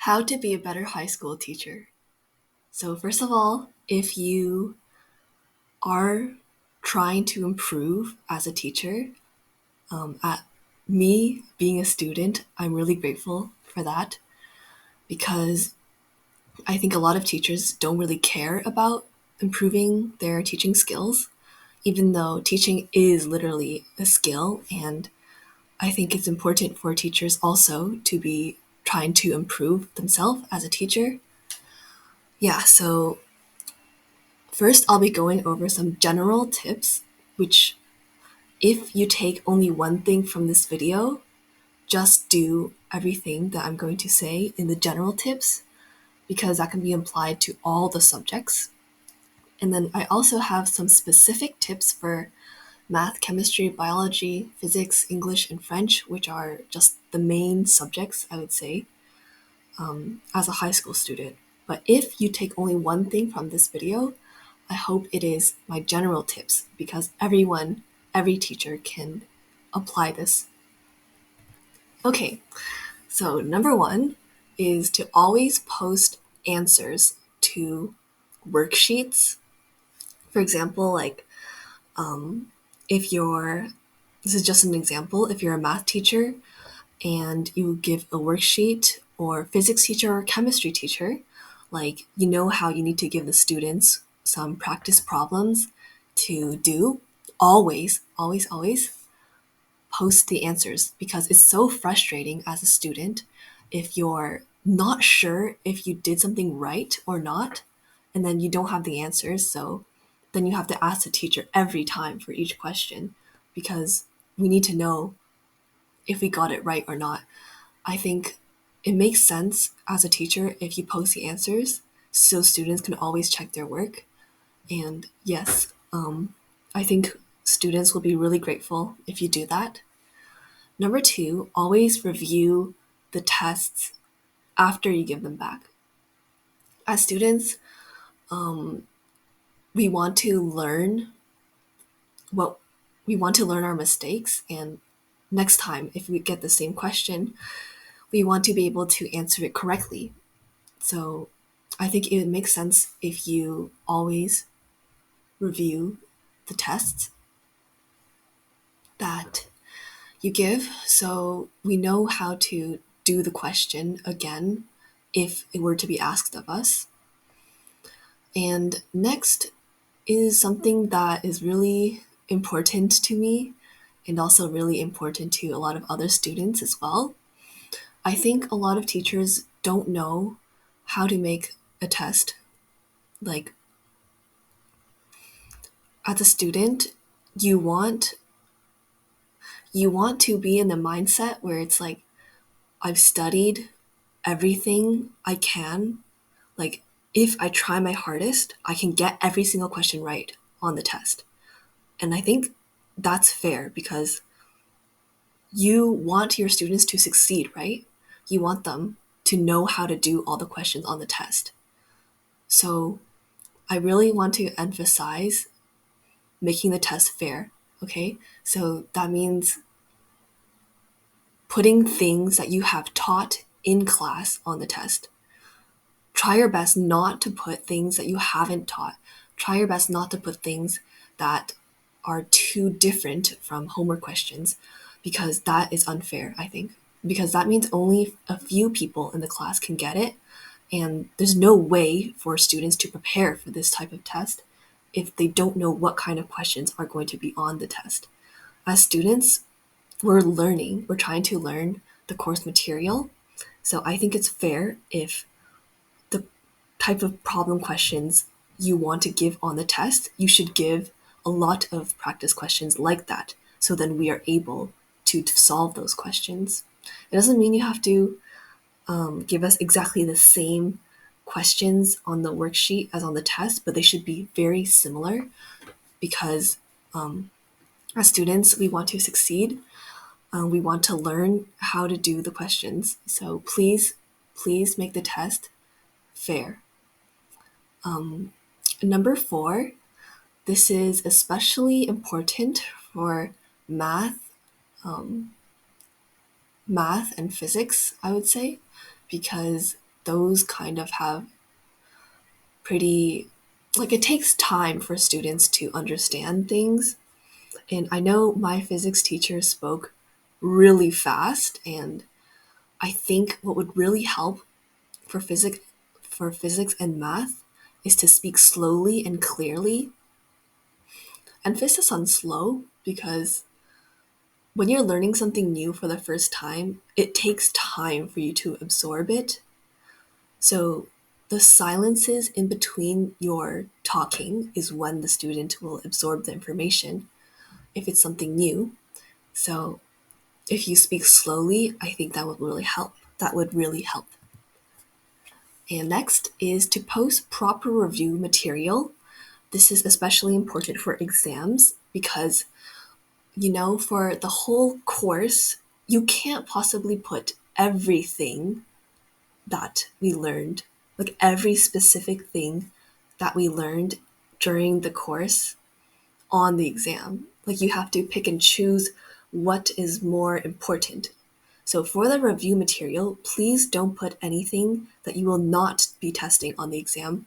How to be a better high school teacher. So, first of all, if you are trying to improve as a teacher, at me being a student, I'm really grateful for that because I think a lot of teachers don't really care about improving their teaching skills, even though teaching is literally a skill. And I think it's important for teachers also to be trying to improve themselves as a teacher. Yeah, so first, I'll be going over some general tips, which, if you take only one thing from this video, just do everything that I'm going to say in the general tips, because that can be applied to all the subjects. And then I also have some specific tips for math, chemistry, biology, physics, English, and French, which are just the main subjects, I would say, as a high school student. But if you take only one thing from this video, I hope it is my general tips because every teacher can apply this. Okay, so number one is to always post answers to worksheets. For example, like if you're, this is just an example, if you're a math teacher and you give a worksheet, or physics teacher or chemistry teacher, like you know how you need to give the students some practice problems to do, always post the answers because it's so frustrating as a student if you're not sure if you did something right or not, and then you don't have the answers. So then you have to ask the teacher every time for each question because we need to know if we got it right or not. I think it makes sense as a teacher if you post the answers so students can always check their work. And yes, I think students will be really grateful if you do that. Number two, always review the tests after you give them back. As students, we want to learn what we want to learn our mistakes, and next time if we get the same question, we want to be able to answer it correctly. So I think it makes sense if you always review the tests that you give so we know how to do the question again if it were to be asked of us. And next is something that is really important to me and also really important to a lot of other students as well. I think a lot of teachers don't know how to make a test. Like, as a student, you want you want to be in the mindset where it's like, I've studied everything I can. Like, if I try my hardest, I can get every single question right on the test. And I think that's fair because you want your students to succeed, right? You want them to know how to do all the questions on the test. So I really want to emphasize making the test fair, okay? So that means putting things that you have taught in class on the test. Try your best not to put things that you haven't taught. Try your best not to put things that are too different from homework questions because that is unfair, I think. Because that means only a few people in the class can get it, and there's no way for students to prepare for this type of test if they don't know what kind of questions are going to be on the test. As students, we're trying to learn the course material. So I think it's fair if the type of problem questions you want to give on the test, you should give a lot of practice questions like that. So then we are able to solve those questions. It doesn't mean you have to give us exactly the same questions on the worksheet as on the test, but they should be very similar because as students, we want to succeed. We want to learn how to do the questions. So please make the test fair. Number four, this is especially important for math, math and physics, I would say, because those kind of have pretty, like, it takes time for students to understand things. And I know my physics teacher spoke really fast, and I think what would really help for physics and math is to speak slowly and clearly. Emphasis on slow, because when you're learning something new for the first time, it takes time for you to absorb it. So the silences in between your talking is when the student will absorb the information if it's something new. So if you speak slowly, I think that would really help. That would really help. And next is to post proper review material. This is especially important for exams because, for the whole course, you can't possibly put everything that we learned, like every specific thing that we learned during the course on the exam. Like you have to pick and choose what is more important. So for the review material, please don't put anything that you will not be testing on the exam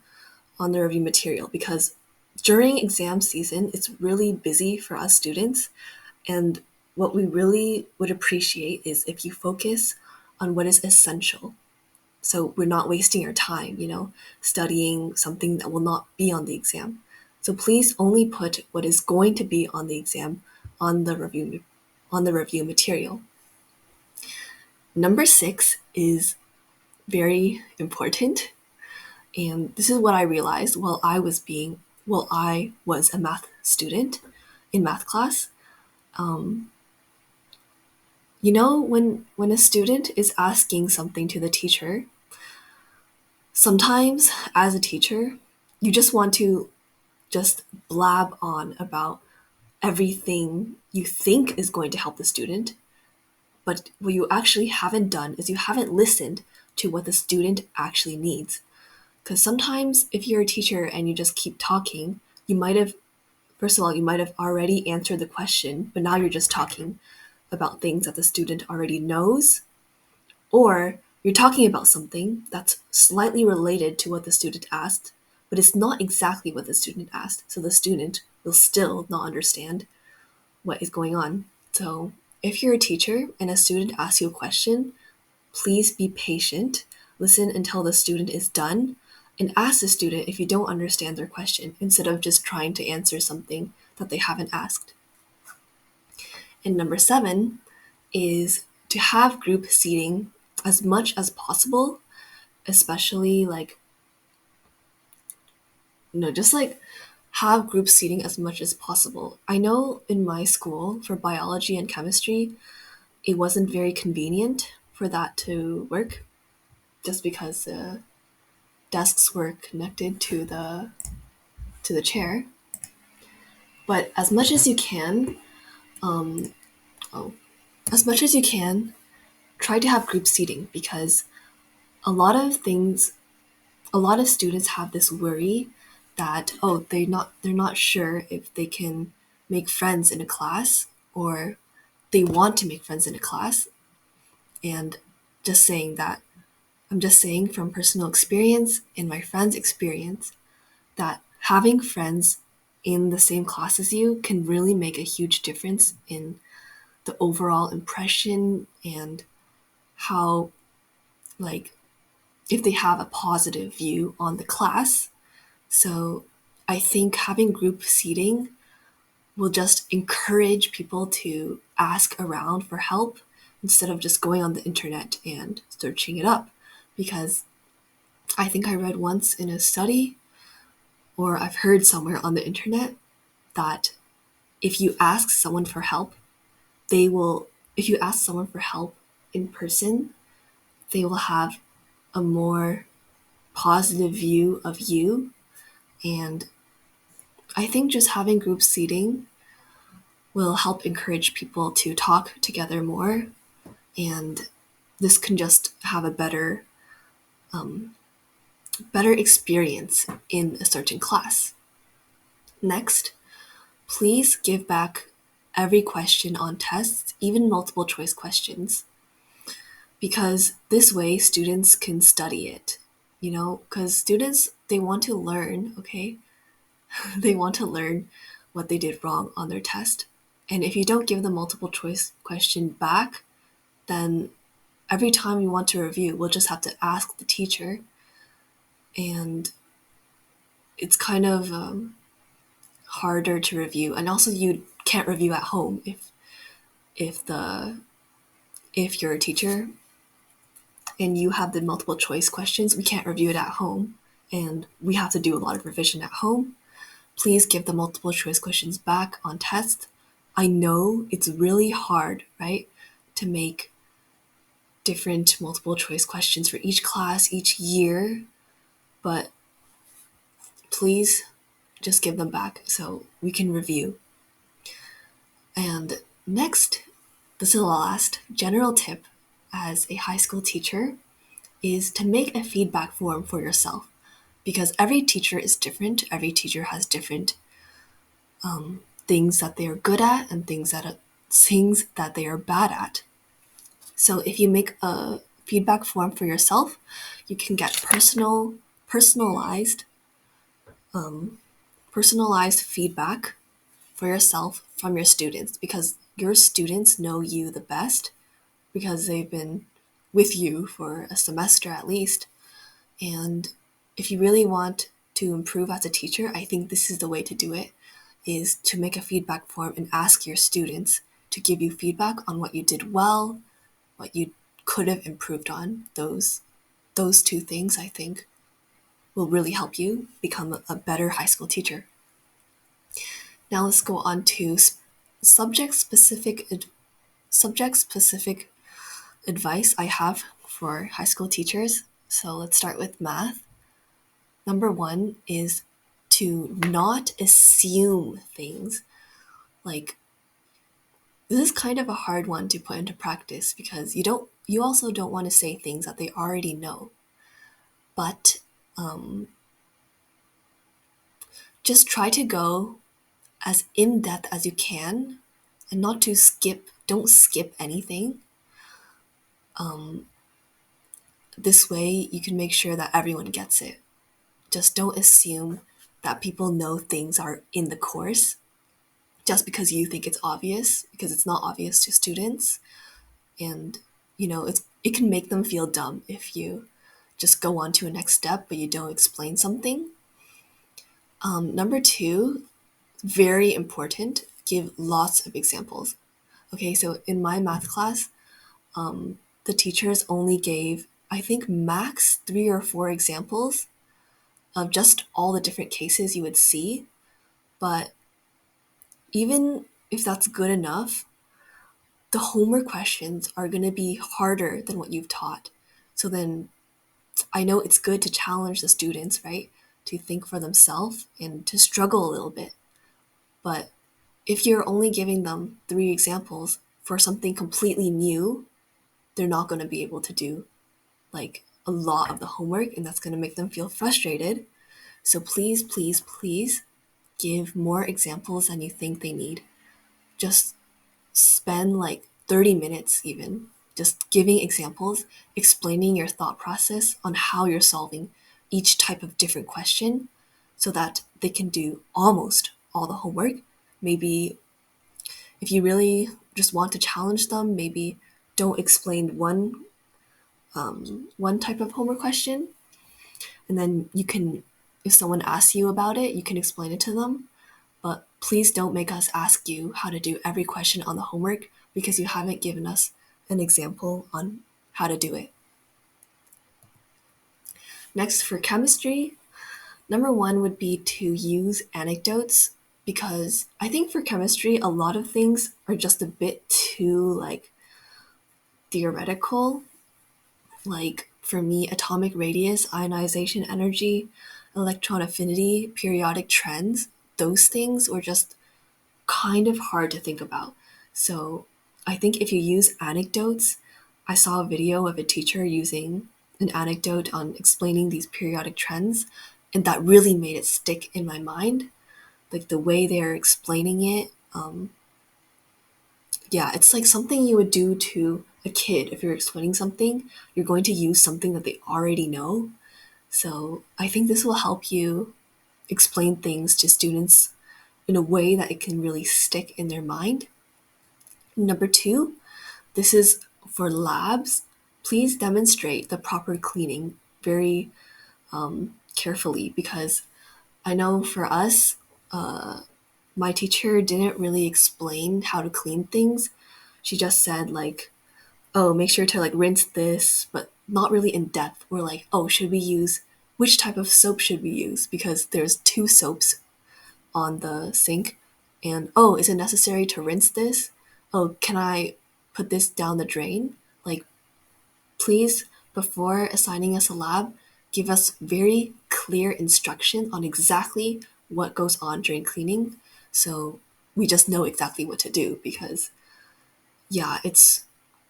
on the review material, because during exam season, it's really busy for us students. And what we really would appreciate is if you focus on what is essential. So we're not wasting our time, studying something that will not be on the exam. So please only put what is going to be on the exam on the review material. Number 6 is very important. And this is what I realized while I was a math student in math class. When a student is asking something to the teacher, sometimes as a teacher, you just want to just blab on about everything you think is going to help the student. But what you actually haven't done is you haven't listened to what the student actually needs. Because sometimes if you're a teacher and you just keep talking, first of all, you might have already answered the question, but now you're just talking about things that the student already knows, or you're talking about something that's slightly related to what the student asked, but it's not exactly what the student asked. So the student will still not understand what is going on. So if you're a teacher and a student asks you a question, please be patient, listen until the student is done, and ask the student if you don't understand their question instead of just trying to answer something that they haven't asked. And number 7 is to have group seating as much as possible, especially just have group seating as much as possible. I know in my school for biology and chemistry, it wasn't very convenient for that to work just because the desks were connected to the chair. But as much as you can, um, oh, as much as you can, try to have group seating, because a lot of things, a lot of students have this worry that they're not sure if they can make friends in a class, or they want to make friends in a class. And just saying that, I'm just saying from personal experience and my friends' experience that having friends in the same class as you can really make a huge difference in the overall impression and how, like, if they have a positive view on the class. So I think having group seating will just encourage people to ask around for help instead of just going on the internet and searching it up. Because I think I read once in a study, or I've heard somewhere on the internet, that if you ask someone for help, if you ask someone for help in person, they will have a more positive view of you. And I think just having group seating will help encourage people to talk together more, and this can just have a better experience in a certain class. Next, please give back every question on tests, even multiple choice questions. because this way students can study it, because students, they want to learn, okay? They want to learn what they did wrong on their test. And if you don't give the multiple choice question back, then every time you want to review, we'll just have to ask the teacher. And it's kind of harder to review. And also you can't review at home if you're a teacher and you have the multiple choice questions, we can't review it at home. And we have to do a lot of revision at home. Please give the multiple choice questions back on test. I know it's really hard, right, to make different multiple choice questions for each class, each year, but please just give them back so we can review. And next, this is the last general tip as a high school teacher, is to make a feedback form for yourself, because every teacher is different. Every teacher has different things that they are good at and things that they are bad at. So if you make a feedback form for yourself, you can get personalized feedback for yourself from your students, because your students know you the best because they've been with you for a semester at least. And if you really want to improve as a teacher, I think this is the way to do it, is to make a feedback form and ask your students to give you feedback on what you did well, what you could have improved on. Those two things, I think, will really help you become a better high school teacher. Now let's go on to subject-specific advice I have for high school teachers. So let's start with math. Number 1 is to not assume things. Like, this is kind of a hard one to put into practice because you also don't want to say things that they already know. But just try to go as in-depth as you can and don't skip anything. This way you can make sure that everyone gets it. Just don't assume that people know things are in the course just because you think it's obvious, because it's not obvious to students. And it can make them feel dumb if you just go on to a next step but you don't explain something. Number 2, very important, give lots of examples. Okay, so in my math class, the teachers only gave, I think, max 3 or 4 examples of just all the different cases you would see. But even if that's good enough, the homework questions are going to be harder than what you've taught. So then I know it's good to challenge the students, right, to think for themselves and to struggle a little bit. But if you're only giving them 3 examples for something completely new, they're not going to be able to do like a lot of the homework, and that's going to make them feel frustrated. So please, please, please give more examples than you think they need. Just spend like 30 minutes even just giving examples, explaining your thought process on how you're solving each type of different question so that they can do almost all the homework. Maybe if you really just want to challenge them, maybe don't explain one type of homework question, and then you can, if someone asks you about it, you can explain it to them. But please don't make us ask you how to do every question on the homework because you haven't given us an example on how to do it. Next, for chemistry, number 1 would be to use anecdotes, because I think for chemistry, a lot of things are just a bit too like theoretical. Like for me, atomic radius, ionization energy, electron affinity, periodic trends, those things were just kind of hard to think about. So I think if you use anecdotes, I saw a video of a teacher using an anecdote on explaining these periodic trends, and that really made it stick in my mind. Like the way they're explaining it, yeah, it's like something you would do to a kid, if you're explaining something, you're going to use something that they already know. So I think this will help you explain things to students in a way that it can really stick in their mind. Number two, this is for labs. Please demonstrate the proper cleaning very carefully, because I know for us, my teacher didn't really explain how to clean things. She just said like, oh, make sure to like rinse this, but not really in depth. We're like, oh, should we use, which type of soap should we use? Because there's two soaps on the sink. And oh, is it necessary to rinse this? Oh, can I put this down the drain? Like, please, before assigning us a lab, give us very clear instruction on exactly what goes on during cleaning. So we just know exactly what to do, because yeah, it's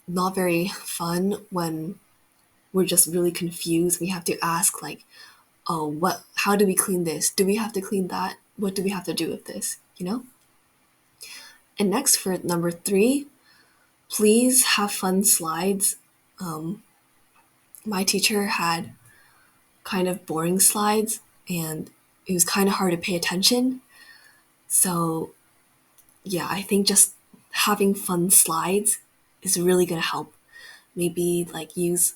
not very fun when we're just really confused. We have to ask like, oh, how do we clean this? Do we have to clean that? What do we have to do with this? You know? And next, for number three, please have fun slides. My teacher had kind of boring slides, and it was kind of hard to pay attention. So yeah, I think just having fun slides is really going to help. Maybe like use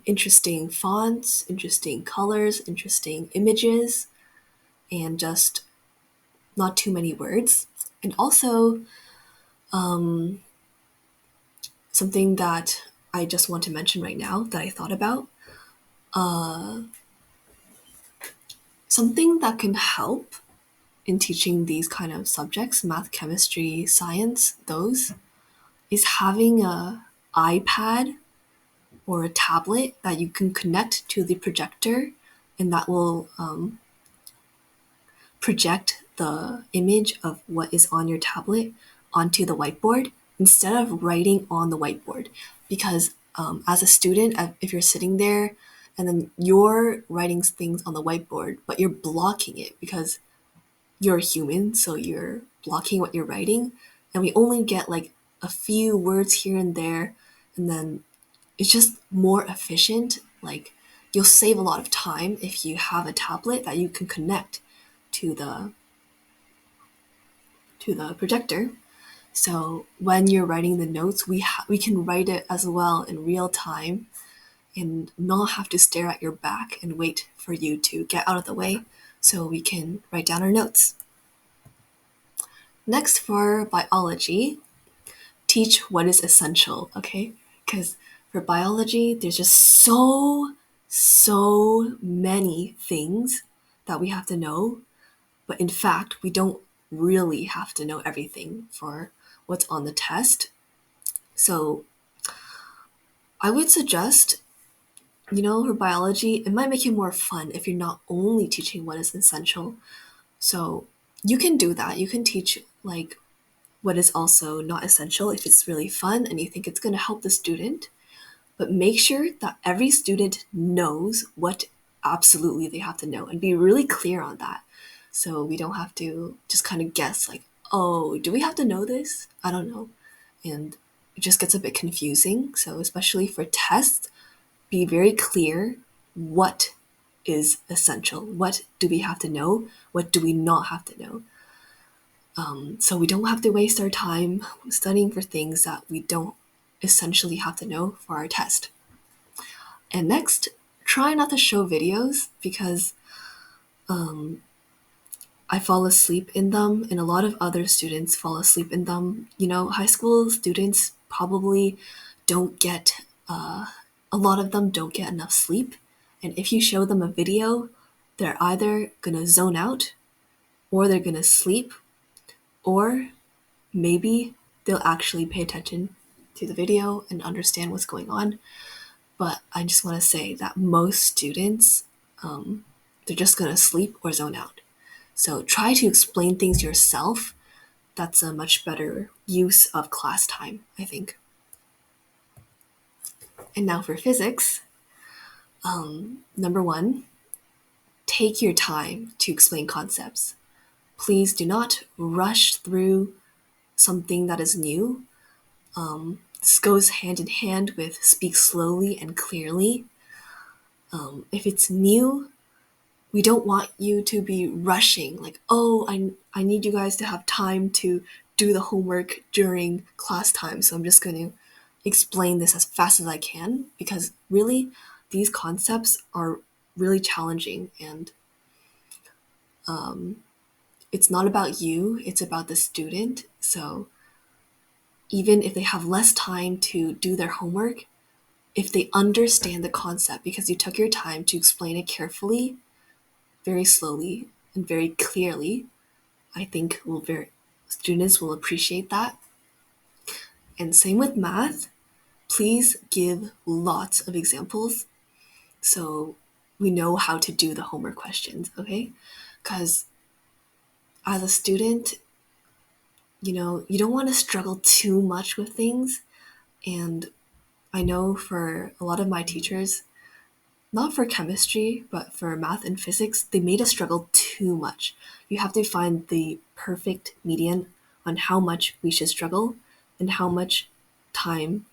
interesting fonts, interesting colors, interesting images, and just not too many words. And also, something that I just want to mention right now that I thought about, something that can help in teaching these kind of subjects, math, chemistry, science, those, is having a iPad or a tablet that you can connect to the projector, and that will project the image of what is on your tablet onto the whiteboard instead of writing on the whiteboard. Because as a student, if you're sitting there and then you're writing things on the whiteboard, but you're blocking it because you're a human, so you're blocking what you're writing, and we only get like a few words here and there, and then it's just more efficient. Like, you'll save a lot of time if you have a tablet that you can connect to the projector. So when you're writing the notes, we can write it as well in real time and not have to stare at your back and wait for you to get out of the way so we can write down our notes. Next, for biology, teach what is essential, okay? Because for biology, there's just so many things that we have to know, but in fact, we don't really have to know everything for what's on the test. So I would suggest, for biology, it might make it more fun if you're not only teaching what is essential. So you can do that. You can teach like what is also not essential if it's really fun and you think it's going to help the student. But make sure that every student knows what absolutely they have to know, and be really clear on that. So we don't have to just kind of guess like, oh, do we have to know this? I don't know. And it just gets a bit confusing. So especially for tests, be very clear what is essential. What do we have to know? What do we not have to know? So we don't have to waste our time studying for things that we don't essentially have to know for our test. And next, try not to show videos, because I fall asleep in them and a lot of other students fall asleep in them. High school students probably don't get, a lot of them don't get enough sleep. And if you show them a video, they're either gonna zone out, or they're gonna sleep, or maybe they'll actually pay attention to the video and understand what's going on. But I just want to say that most students, they're just going to sleep or zone out. So try to explain things yourself. That's a much better use of class time, I think. And now for physics. Number one, take your time to explain concepts. Please do not rush through something that is new. this goes hand in hand with speak slowly and clearly. If it's new, we don't want you to be rushing, like, oh, I need you guys to have time to do the homework during class time, so I'm just going to explain this as fast as I can, because really, these concepts are really challenging, and it's not about you, it's about the student. So even if they have less time to do their homework, if they understand the concept because you took your time to explain it carefully, very slowly, and very clearly, I think students will appreciate that. And same with math. Please give lots of examples so we know how to do the homework questions, okay? Because as a student, you don't want to struggle too much with things. And I know for a lot of my teachers, not for chemistry, but for math and physics, they made us struggle too much. You have to find the perfect median on how much we should struggle and how much time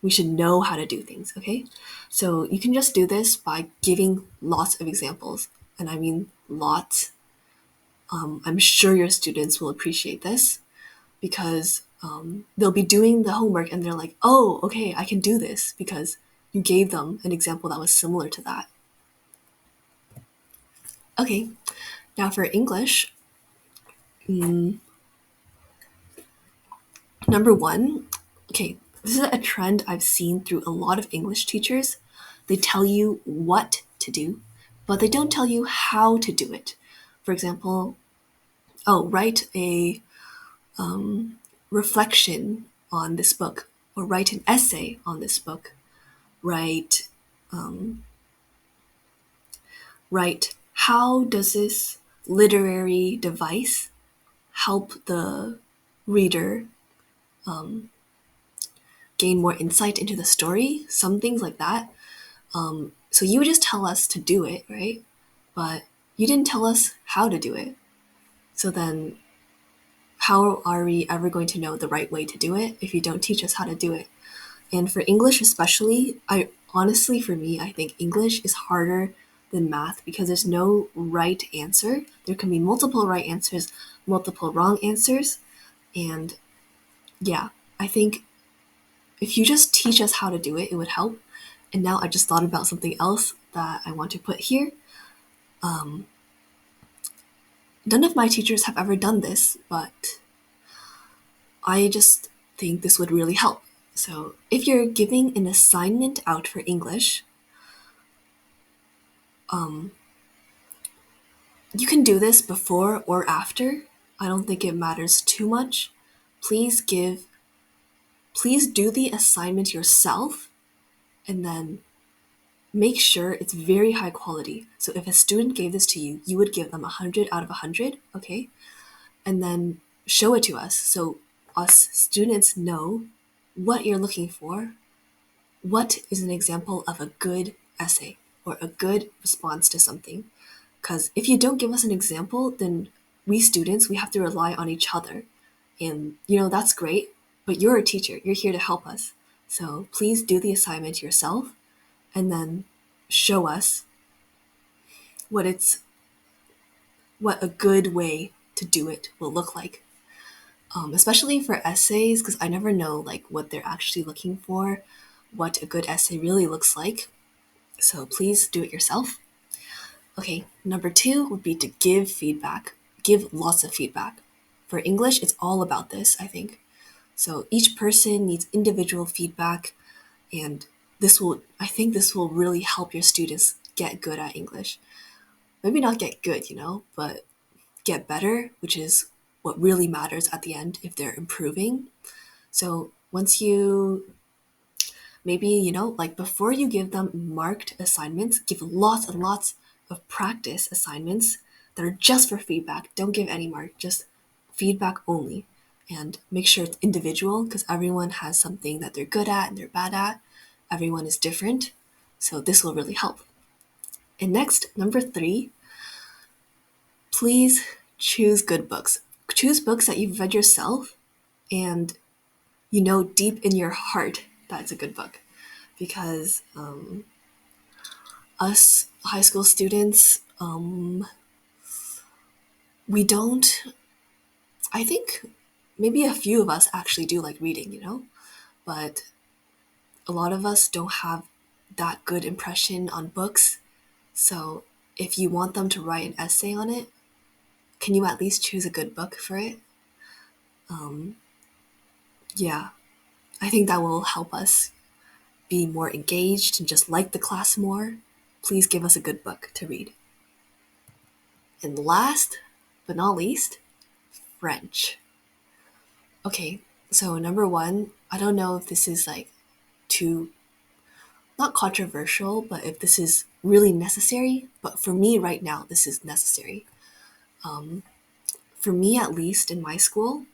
we should know how to do things, okay? So you can just do this by giving lots of examples. And I mean lots. I'm sure your students will appreciate this because they'll be doing the homework and they're like, oh, okay, I can do this because you gave them an example that was similar to that. Okay, now for English, number one, okay, this is a trend I've seen through a lot of English teachers. They tell you what to do, but they don't tell you how to do it. For example, write a reflection on this book, or write an essay on this book. Write, write how does this literary device help the reader gain more insight into the story, some things like that. So you would just tell us to do it, right? But you didn't tell us how to do it. So then how are we ever going to know the right way to do it if you don't teach us how to do it? And for English especially, for me, I think English is harder than math because there's no right answer. There can be multiple right answers, multiple wrong answers. And yeah, I think if you just teach us how to do it, it would help. And now I just thought about something else that I want to put here. None of my teachers have ever done this, but I just think this would really help. So if you're giving an assignment out for English, you can do this before or after. I don't think it matters too much. Please do the assignment yourself and then make sure it's very high quality. So if a student gave this to you, you would give them 100 out of 100, okay? And then show it to us so us students know what you're looking for. What is an example of a good essay or a good response to something? Because if you don't give us an example, then we students, we have to rely on each other. And, that's great, but you're a teacher. You're here to help us. So please do the assignment yourself and then show us what a good way to do it will look like. Especially for essays, because I never know like what they're actually looking for, what a good essay really looks like. So please do it yourself. Okay, number 2 would be to give feedback. Give lots of feedback. For English, it's all about this, I think. So each person needs individual feedback, and I think this will really help your students get good at English. Maybe not get good, but get better, which is what really matters at the end if they're improving. So once you maybe, like before you give them marked assignments, give lots and lots of practice assignments that are just for feedback. Don't give any mark, just feedback only. And make sure it's individual because everyone has something that they're good at and they're bad at. Everyone is different. So this will really help. And next, number 3, please choose good books. Choose books that you've read yourself and you know deep in your heart that it's a good book. Because us high school students, we don't, I think maybe a few of us actually do like reading, but a lot of us don't have that good impression on books. So if you want them to write an essay on it, can you at least choose a good book for it? Yeah, I think that will help us be more engaged and just like the class more. Please give us a good book to read. And last but not least, French. Okay, so number one, I don't know if this is like too, not controversial, but if this is really necessary, but for me right now, this is necessary. For me, at least in my school,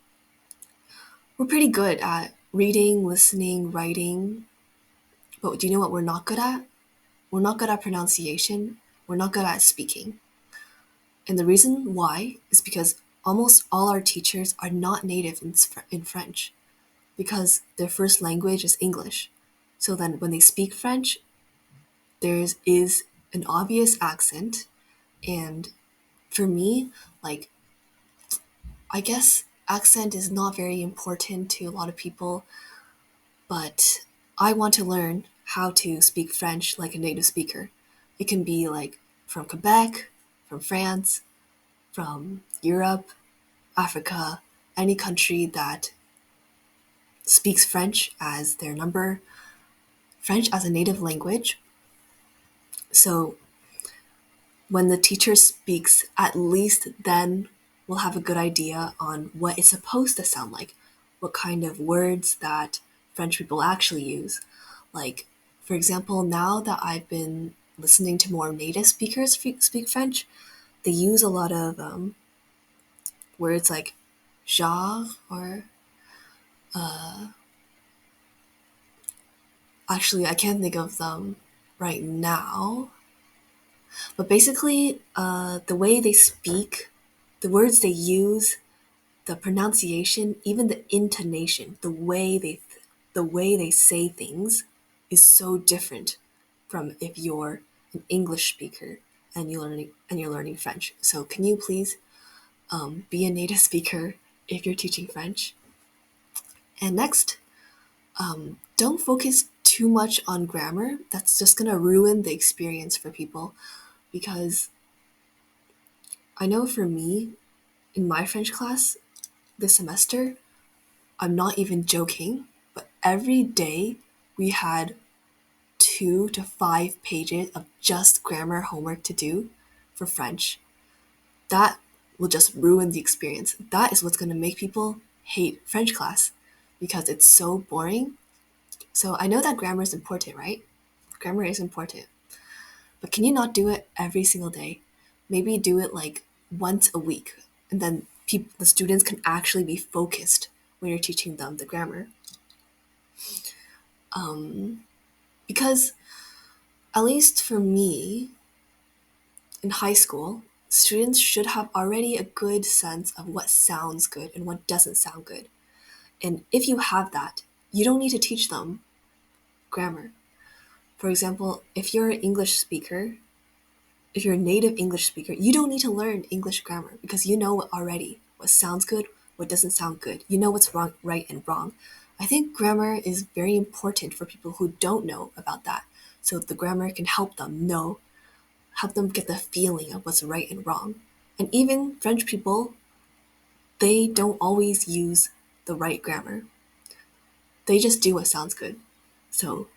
we're pretty good at reading, listening, writing, but do you know what we're not good at? We're not good at pronunciation. We're not good at speaking. And the reason why is because almost all our teachers are not native in French because their first language is English. So then when they speak French, there is an obvious accent. And for me, like, I guess accent is not very important to a lot of people, but I want to learn how to speak French like a native speaker. It can be like from Quebec, from France, from Europe, Africa, any country that speaks French as their French as a native language. So when the teacher speaks, at least then we'll have a good idea on what it's supposed to sound like, what kind of words that French people actually use. Like, for example, now that I've been listening to more native speakers speak French, they use a lot of words like genre or actually, I can't think of them right now. But basically, the way they speak, the words they use, the pronunciation, even the intonation, the way they say things is so different from if you're an English speaker and you're learning French. So can you please be a native speaker if you're teaching French? And next, don't focus too much on grammar. That's just gonna ruin the experience for people because I know for me, in my French class this semester, I'm not even joking, but every day we had 2 to 5 pages of just grammar homework to do for French. That will just ruin the experience. That is what's going to make people hate French class because it's so boring. So I know that grammar is important, right? Grammar is important. But can you not do it every single day? Maybe do it like once a week, and then the students can actually be focused when you're teaching them the grammar. Because at least for me, in high school, students should have already a good sense of what sounds good and what doesn't sound good. And if you have that, you don't need to teach them grammar. For example, if you're an English speaker, if you're a native English speaker, you don't need to learn English grammar because you know already what sounds good, what doesn't sound good. You know what's wrong, right, and wrong. I think grammar is very important for people who don't know about that. So the grammar can help them know, help them get the feeling of what's right and wrong. And even French people, they don't always use the right grammar. They just do what sounds good. So,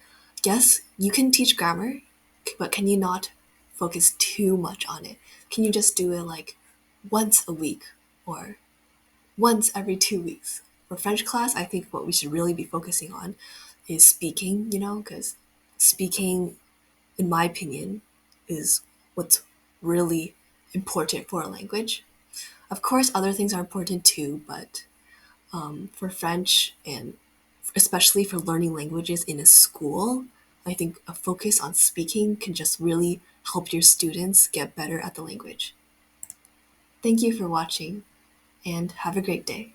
yes, you can teach grammar, but can you not focus too much on it? Can you just do it like once a week or once every 2 weeks? For French class, I think what we should really be focusing on is speaking, because speaking, in my opinion, is what's really important for a language. Of course, other things are important too, but for French and especially for learning languages in a school, I think a focus on speaking can just really help your students get better at the language. Thank you for watching and have a great day.